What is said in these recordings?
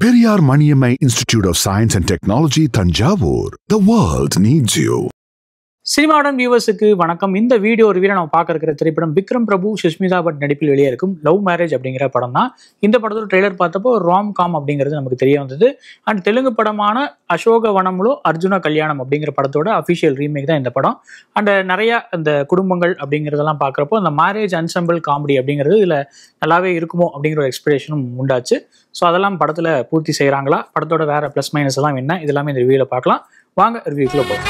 Periyar Maniammai Institute of Science and Technology, Thanjavur. The world needs you. சினிமாவுடன் வியூவர்ஸுக்கு வணக்கம். இந்த video ரிவ்யூல நம்ம பார்க்க இருக்கிற திரைப்படம் விக்ரம் பிரபு சுஷ்மிதா பட் நடிப்பில் வெளியே இருக்கும் லவ் மேரேஜ் அப்படிங்கிற படம் தான். இந்த படத்தோட ட்ரெய்லர் பார்த்தப்போ ஒரு ராம் காம் அப்படிங்கிறது நமக்கு தெரிய வந்தது. அண்ட் தெலுங்கு படமான அசோக வனமுலோ அர்ஜுன கல்யாணம் அப்படிங்கிற படத்தோட அஃபிஷியல் ரீமேக் தான் இந்த படம். அண்ட் நிறைய இந்த குடும்பங்கள் அப்படிங்கிறதெல்லாம் பார்க்குறப்போ அந்த மேரேஜ் அன்சம்பிள் காமெடி அப்படிங்கிறது இதில் நல்லாவே இருக்குமோ அப்படிங்கிற ஒரு எக்ஸ்பெக்டேஷனும் உண்டாச்சு. ஸோ அதெல்லாம் படத்தில் பூர்த்தி செய்கிறாங்களா, படத்தோட வேற ப்ளஸ் மைனஸ் எல்லாம் என்ன, இதெல்லாமே இந்த ரிவ்யூவில் பார்க்கலாம். வாங்க ரிவ்யூக்குள்ளே போகலாம்.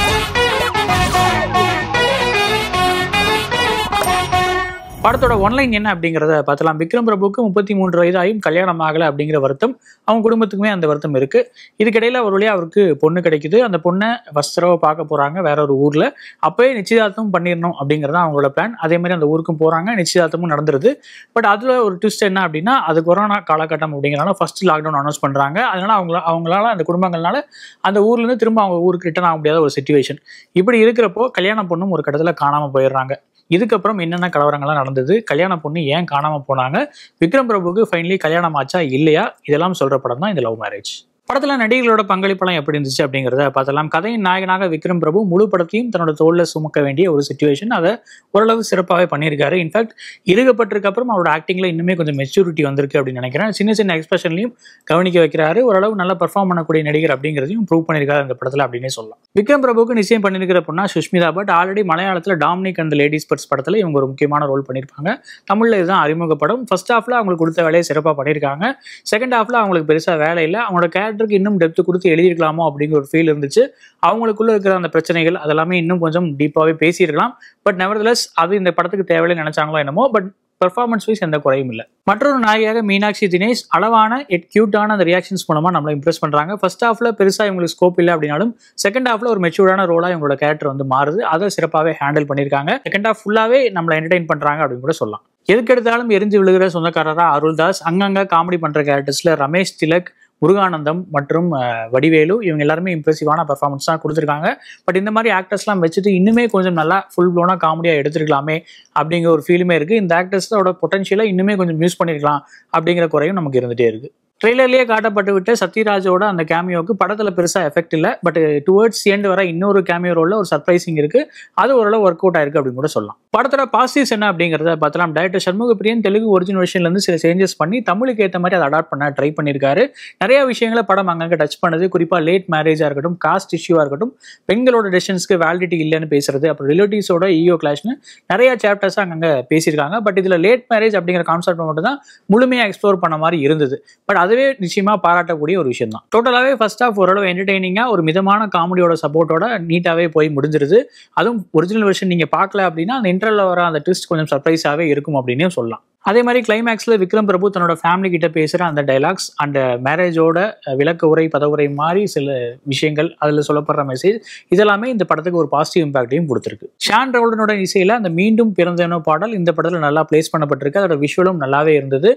படத்தோட ஒன்லைன் என்ன அப்படிங்கிறத பார்த்தலாம். விக்ரம் பிரபுக்கு 33 வயதாயும் கல்யாணம் ஆகலை அப்படிங்கிற வருத்தம் அவங்க குடும்பத்துக்குமே அந்த வருத்தம் இருக்கு. இதுக்கிடையில ஒரு வழியாக அவருக்கு பொண்ணு கிடைக்குது. அந்த பொண்ணை ஃபர்ஸ்ட் தடவை பார்க்க போறாங்க வேற ஒரு ஊர்ல. அப்பவே நிச்சயதார்த்தமும் பண்ணிடணும் அப்படிங்கிறது அவங்களோட பிளான். அதே மாதிரி அந்த ஊருக்கும் போறாங்க, நிச்சயதார்த்தமும் நடந்துருது. பட் அதுல ஒரு ட்விஸ்ட் என்ன அப்படின்னா, அது கொரோனா காலகட்டம் அப்படிங்கிறனால ஃபர்ஸ்ட் லாக்டவுன் அனௌன்ஸ் பண்றாங்க. அதனால அவங்களால அந்த குடும்பங்கள்னால அந்த ஊர்ல இருந்து திரும்ப அவங்க ஊருக்கு ரிட்டர்ன் ஆக முடியாத ஒரு சிச்சுவேஷன். இப்படி இருக்கிறப்போ கல்யாண பொண்ணும் ஒரு கட்டத்துல காணாம போயிடுறாங்க. இதுக்கப்புறம் என்னென்ன கலவரங்கள்லாம் நடந்தது, கல்யாண பொண்ணு ஏன் காணாம போனாங்க, விக்ரம் பிரபுக்கு ஃபைனலி கல்யாணம் ஆச்சா இல்லையா, இதெல்லாம் சொல்ற படம் தான் இந்த லவ் மேரேஜ். படத்துல நடிகர்களோட பங்களிப்பெல்லாம் எப்படி இருந்துச்சு அப்படிங்கிறத பார்த்தலாம். கதையின் நாயகனாக விக்ரம் பிரபு முழு படத்தையும் தன்னோட தோல்ல சுமக்க வேண்டிய ஒரு சிச்சுவேஷன். அதை ஓரளவு சிறப்பாகவே பண்ணியிருக்காரு. இன்ஃபேக்ட் இருக்கப்பட்டிருக்கு அப்புறம் அவரோட ஆக்டிங்ல இன்னுமே கொஞ்சம் மெச்சூரிட்டி வந்திருக்கு அப்படின்னு நினைக்கிறேன். சின்ன சின்ன எக்ஸ்பிரஷன்லையும் கவனிக்க வைக்கிறாரு. ஓரளவு நல்லா பெர்ஃபார்ம் பண்ணக்கூடிய நடிகர் அப்படிங்கிறதையும் ப்ரூவ் பண்ணியிருக்காரு அந்த படத்துல அப்படின்னே சொல்லலாம். விக்ரம் பிரபுக்கு நிச்சயம் பண்ணியிருக்கிற பொண்ணா சுஷ்மிதா பட். ஆல்ரெடி மலையாளத்துல டாமினிக் அண்ட் லேடிஸ் பர்ட்ஸ் படத்துல இவங்க ஒரு முக்கியமான ரோல் பண்ணியிருப்பாங்க. தமிழ்ல இதுதான் அறிமுக படம். ஃபர்ஸ்ட் ஹாஃப்ல அவங்களுக்கு கொடுத்த வேலையை சிறப்பாக பண்ணியிருக்காங்க. செகண்ட் ஹாஃப்ல அவங்களுக்கு பெருசா வேலை இல்லை. அவங்களோட கேரக்டருக்கு இன்னும் டெப்த் கொடுத்து எழுதியிருக்கலாமோ அப்படிங்கிற ஒரு ஃபீல் இருந்துச்சு. அவங்களுக்குள்ள இருக்கிற அந்த பிரச்சனைகள் அதெல்லாமே இன்னும் கொஞ்சம் டீப்பாகவே பேசியிருக்கலாம். பட் நெவர்தலெஸ் அது இந்த படத்துக்கு தேவையில்லை நினைச்சாங்களோ என்னமோ. பட் பெர்ஃபார்மன்ஸ் வைஸ் எந்த குறையும் இல்லை. மற்றொரு நாயகியாக மீனாட்சி தினேஷ் அளவான கியூட்டான அந்த ரியாக்ஷன்ஸ் மூலமா நம்மளை இம்ப்ரெஸ் பண்றாங்க. ஃபர்ஸ்ட் ஹாஃப்ல பெருசா இவங்களுக்கு ஸ்கோப் இல்லை அப்படின்னாலும் செகண்ட் ஹாஃப்ல ஒரு மெச்சூர்டான ரோலா இவங்களோட கேரக்டர் வந்து மாறுது. அதை சிறப்பாகவே ஹேண்டில் பண்ணியிருக்காங்க. செகண்ட் ஹாஃப் ஃபுல்லாவே நம்மளை என்டர்டைன் பண்றாங்க அப்படின்னு கூட சொல்லலாம். எதுக்கு எடுத்தாலும் எரிஞ்சு விழுகிற சொந்தக்காரரா அருள்தாஸ், அங்கங்க காமெடி பண்ற கேரக்டர்ஸ்ல ரமேஷ் திலக், முருகானந்தம் மற்றும் வடிவேலு இவங்க எல்லாருமே இம்ப்ரெசிவான பெர்ஃபார்மன்ஸ் தான் கொடுத்துருக்காங்க. பட் இந்த மாதிரி ஆக்டர்ஸ்லாம் வச்சுட்டு இன்னுமே கொஞ்சம் நல்லா ஃபுல் ப்ளோனா காமெடியாக எடுத்துருக்கலாமே அப்படிங்கிற ஒரு ஃபீலுமே இருக்கு. இந்த ஆக்டர்ஸோட பொட்டன்ஷியலை இன்னுமே கொஞ்சம் யூஸ் பண்ணிருக்கலாம் அப்படிங்கிற குறையும் நமக்கு இருந்துகிட்டே இருக்கு. ட்ரெய்லர்லேயே காட்டப்பட்டு விட்டு சத்யராஜோட அந்த கேமியோக்கு படத்துல பெருசா எஃபெக்ட் இல்லை. பட் டுவர்ட்ஸ் எண்ட் வர இன்னொரு கேமியோ ரோல்ல ஒரு சர்ப்ரைசிங் இருக்கு. அது ஓரளவு ஒர்க் அவுட் ஆயிருக்கு அப்படின்னு கூட சொல்லலாம். படத்தோட பாசிட்டிவ்ஸ் என்ன அப்படிங்கிறத பார்த்தலாம். டைரக்டர் சண்முக பிரியன் தெலுங்கு ஒரிஜினல் வெர்ஷன்ல இருந்து சில சேஞ்சஸ் பண்ணி தமிழுக்கு ஏற்ற மாதிரி அதை அடாப்ட் பண்ண ட்ரை பண்ணியிருக்காரு. நிறைய விஷயங்களை படம் அங்கங்க டச் பண்ணுது. குறிப்பா லேட் மேரேஜா இருக்கட்டும், காஸ்ட் இஷ்யூவா இருக்கட்டும், பெண்களோட டெசிஷன்ஸ்க்கு வேலிடிட்டி இல்லைன்னு பேசுறது, அப்புறம் ரிலேட்டிவ்ஸோட ஈயோ கிளாஷ்னு நிறைய சாப்டர்ஸ் அங்கங்க பேசியிருக்காங்க. பட் இதுல லேட் மேரேஜ் அப்படிங்கிற கான்செப்ட் மட்டும் தான் முழுமையாக எக்ஸ்ப்ளோர் பண்ண மாதிரி இருந்தது. பட் அதுவே நிச்சயமா பாராட்டக்கூடிய ஒரு விஷயம் தான். டோட்டலாவே ஃபர்ஸ்ட் ஹாஃப் ஓரளவு என்டர்டெய்னிங்கா ஒரு மிதமான காமெடியோட சப்போர்ட்டோட நீட்டாவே போய் முடிஞ்சிருது. அதுவும் ஒரிஜினல் வெர்ஷன் நீங்க பார்க்கல அப்படின்னா அந்த இன்டர்வல்ல வர அந்த ட்விஸ்ட் கொஞ்சம் சர்ப்ரைஸாவே இருக்கும் அப்படின்னே சொல்லலாம். அதே மாதிரி கிளைமேக்ஸ்ல விக்ரம் பிரபு தன்னோட ஃபேமிலி கிட்ட பேசுற அந்த டைலாக்ஸ் அண்ட் மேரேஜோட விளக்க உரை பதவுரை மாதிரி சில விஷயங்கள் அதுல சொல்லப்படுற மெசேஜ் இதெல்லாமே இந்த படத்துக்கு ஒரு பாசிட்டிவ் இம்பாக்டையும் கொடுத்துருக்கு. ஷான் ரவுல்டனோட இசையில அந்த மீண்டும் பிறந்தனோ பாடல் இந்த படத்துல நல்லா பிளேஸ் பண்ணப்பட்டிருக்கு. அதோட விஷுவலும் நல்லாவே இருந்தது.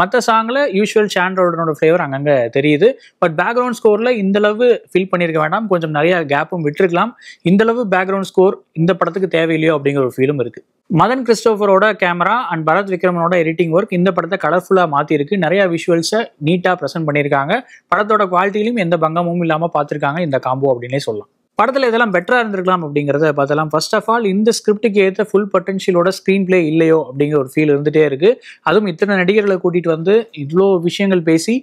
மற்ற சாங்ல யூஸ்வல் ஷான் ரவுல்டனோட ஃபிளேவர் அங்கங்க தெரியுது. பட் பேக்ரவுண்ட் ஸ்கோர்ல இந்த அளவு ஃபில் பண்ணியிருக்க வேண்டாம், கொஞ்சம் நிறைய கேப்பும் விட்டுருக்கலாம். இந்த அளவு பேக்ரவுண்ட் ஸ்கோர் இந்த படத்துக்கு தேவையில்லையோ அப்படிங்கிற ஒரு ஃபீலும் இருக்கு. மதன் கிறிஸ்டோபரோட கேமரா அண்ட் பரத் விக்ரமனோட எடிட்டிங் ஒர்க் இந்த படத்தை கலர்ஃபுல்லா மாத்தி இருக்கு. நிறைய விஷுவல்ஸை நீட்டா ப்ரெசென்ட் பண்ணியிருக்காங்க. படத்தோட குவாலிட்டியிலும் எந்த பங்கமும் இல்லாம பார்த்துருக்காங்க இந்த காம்போ அப்படின்னே சொல்லலாம். படத்துல இதெல்லாம் பெட்டரா இருந்திருக்கலாம் அப்படிங்கிறத பார்த்தலாம். ஃபர்ஸ்ட் ஆஃப் ஆல் இந்த ஸ்கிரிப்டுக்கு ஏற்ற ஃபுல் பொட்டன்ஷியலோட ஸ்கிரீன் பிளே இல்லையோ அப்படிங்கிற ஒரு ஃபீல் இருந்துட்டே இருக்கு. அதுவும் இத்தனை நடிகர்களை கூட்டிட்டு வந்து இவ்வளோ விஷயங்கள் பேசி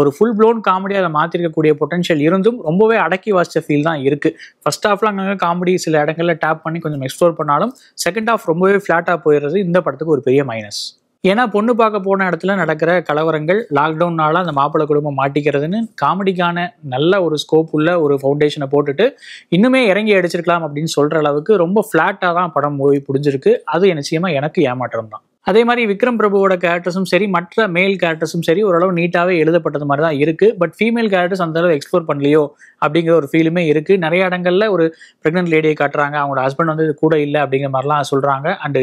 ஒரு ஃபுல் ப்ளோன் காமெடியாக அதை மாற்றிருக்கக்கூடிய பொட்டன்ஷியல் இருந்தும் ரொம்பவே அடக்கி வாசிச்ச ஃபீல் தான் இருக்கு. ஃபர்ஸ்ட் ஹாஃப்ல அங்கங்கே காமெடி சில இடங்கள்ல டேப் பண்ணி கொஞ்சம் எக்ஸ்ப்ளோர் பண்ணாலும் செகண்ட் ஹாஃப் ரொம்பவே ஃபிளாட்டாக போயிடுறது இந்த படத்துக்கு ஒரு பெரிய மைனஸ். ஏன்னா பொண்ணு பார்க்க போன இடத்துல நடக்கிற கலவரங்கள், லாக்டவுன்னால அந்த மாப்பிள்ளை குடும்பம் மாட்டிக்கிறதுன்னு காமெடிக்கான நல்ல ஒரு ஸ்கோப் உள்ள ஒரு ஃபவுண்டேஷனை போட்டுட்டு இன்னுமே இறங்கி அடிச்சிருக்கலாம் அப்படின்னு சொல்ற அளவுக்கு ரொம்ப ஃபிளாட்டாக தான் படம் போய் புடிஞ்சிருக்கு. அது நிச்சயமா எனக்கு ஏமாற்றம் தான். அதே மாதிரி விக்ரம் பிரபுவோட கேரக்டர்ஸும் சரி, மற்ற மேல் கேரக்டர்ஸும் சரி ஓரளவு நீட்டாவே எழுதப்பட்டது மாதிரி தான் இருக்கு. பட் ஃபீமேல் கேரக்டர்ஸ் அந்த அளவு எக்ஸ்ப்ளோர் பண்ணலையோ அப்படிங்கிற ஒரு ஃபீலுமே இருக்கு. நிறைய இடங்கள்ல ஒரு பிரெக்னன்ட் லேடியை காட்டுறாங்க, அவங்களோட ஹஸ்பண்ட் வந்து கூட இல்லை அப்படிங்கிற மாதிரிலாம் சொல்றாங்க. அண்ட்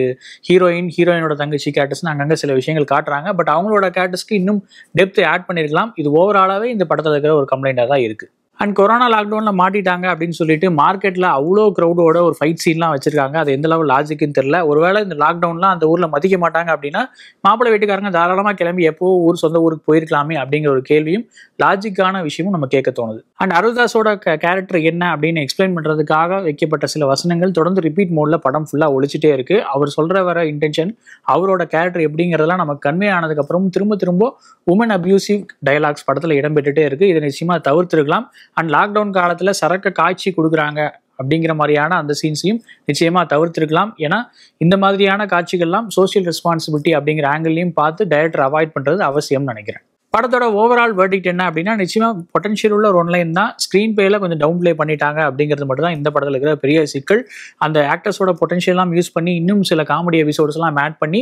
ஹீரோயினோட தங்கச்சி கேரக்டர்ஸ் அங்கங்க சில விஷயங்கள் காட்டுறாங்க. பட் அவங்களோட கேரக்டர்ஸ்க்கு இன்னும் டெப்த் ஆட் பண்ணிருக்கலாம். இது ஓவராலாவே இந்த படத்துல இருக்கிற ஒரு கம்ப்ளைண்டா தான் இருக்கு. அண்ட் கொரோனா லாக்டவுன்ல மாட்டிட்டாங்க அப்படின்னு சொல்லிட்டு மார்க்கெட்ல அவ்வளோ க்ரௌடோட ஒரு ஃபைட் சீன்லாம் வச்சிருக்காங்க. அது எந்த லெவல் லாஜிக்குன்னு தெரியல. ஒருவேளை இந்த லாக்டவுன்லாம் அந்த ஊர்ல மதிக்க மாட்டாங்க அப்படின்னா மாப்பிள்ளை வீட்டுக்காரங்க தாராளமா கிளம்பி எப்போ சொந்த ஊருக்கு போயிருக்கலாமே அப்படிங்கிற ஒரு கேள்வியும் லாஜிக்கான விஷயமும் நம்ம கேட்க தோணுது. அண்ட் அருள்தாஸோட கேரக்டர் என்ன அப்படின்னு எக்ஸ்பிளைன் பண்றதுக்காக வைக்கப்பட்ட சில வசனங்கள் தொடர்ந்து ரிப்பீட் மோட்ல படம் ஃபுல்லா ஒழிச்சிட்டே இருக்கு. அவர் சொல்ற வர இன்டென்ஷன், அவரோட கேரக்டர் எப்படிங்கிறதெல்லாம் நமக்கு கன்வே ஆனதுக்கு அப்புறம் திரும்ப உமன் அபியூசிவ் டயலாக்ஸ் படத்துல இடம்பெற்றுட்டே இருக்கு. இதை நிச்சயமா தவிர்த்திருக்கலாம். அண்ட் லாக்டவுன் காலத்துல சரக்கு காய்ச்சி கொடுக்குறாங்க அப்படிங்கிற மாதிரியான அந்த சீன்ஸையும் நிச்சயமா தவிர்த்திருக்கலாம். ஏன்னா இந்த மாதிரியான காட்சிகள்லாம் சோசியல் ரெஸ்பான்சிபிலிட்டி அப்படிங்கிற ஆங்கிள்லையும் பார்த்து டைரக்டர் அவாய்ட் பண்றது அவசியம்னு நினைக்கிறேன். படத்தோட ஓவரால் வெர்டிக்ட் என்ன அப்படின்னா, நிச்சயமா பொட்டன்ஷியல் உள்ள ஒரு ஒன்லைன் தான். ஸ்க்ரீன் பிளேல கொஞ்சம் டவுன் பிளே பண்ணிட்டாங்க அப்படிங்கிறது மட்டும் தான் இந்த படத்தில் இருக்கிற பெரிய சிக்கல். அந்த ஆக்டர்ஸோட பொட்டன்ஷியலாம் யூஸ் பண்ணி இன்னும் சில காமெடி எபிசோட்ஸ் எல்லாம் ஆட் பண்ணி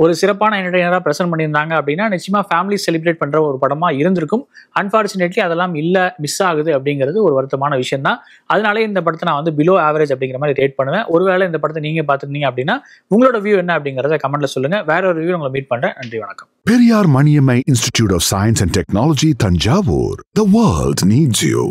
ஒரு சிறப்பான என்டர்டெய்னராக ப்ரெசென்ட் பண்ணியிருந்தாங்க அப்படின்னா நிச்சயமா ஃபேமிலி செலிப்ரேட் பண்ற ஒரு படமா இருந்திருக்கும். அன்பார்ச்சுனேட்லி அதெல்லாம் மிஸ் ஆகுது அப்படிங்கிறது ஒரு வருத்தமான விஷயம் தான். அதனாலே இந்த படத்தை நான் வந்து பிலோ ஆவரேஜ் அப்படிங்கிற மாதிரி ரேட் பண்ணுவேன். ஒருவேளை இந்த படத்தை நீங்க பார்த்துருந்தீங்க அப்படின்னா உங்களோட வியூ என்ன அப்படிங்கிறத கமெண்ட்ல சொல்லுங்க. வேற ஒரு வியூ உங்களை மீட் பண்றேன். நன்றி, வணக்கம். Periyar Maniammai Institute of Science and Technology, Thanjavur. The world needs you.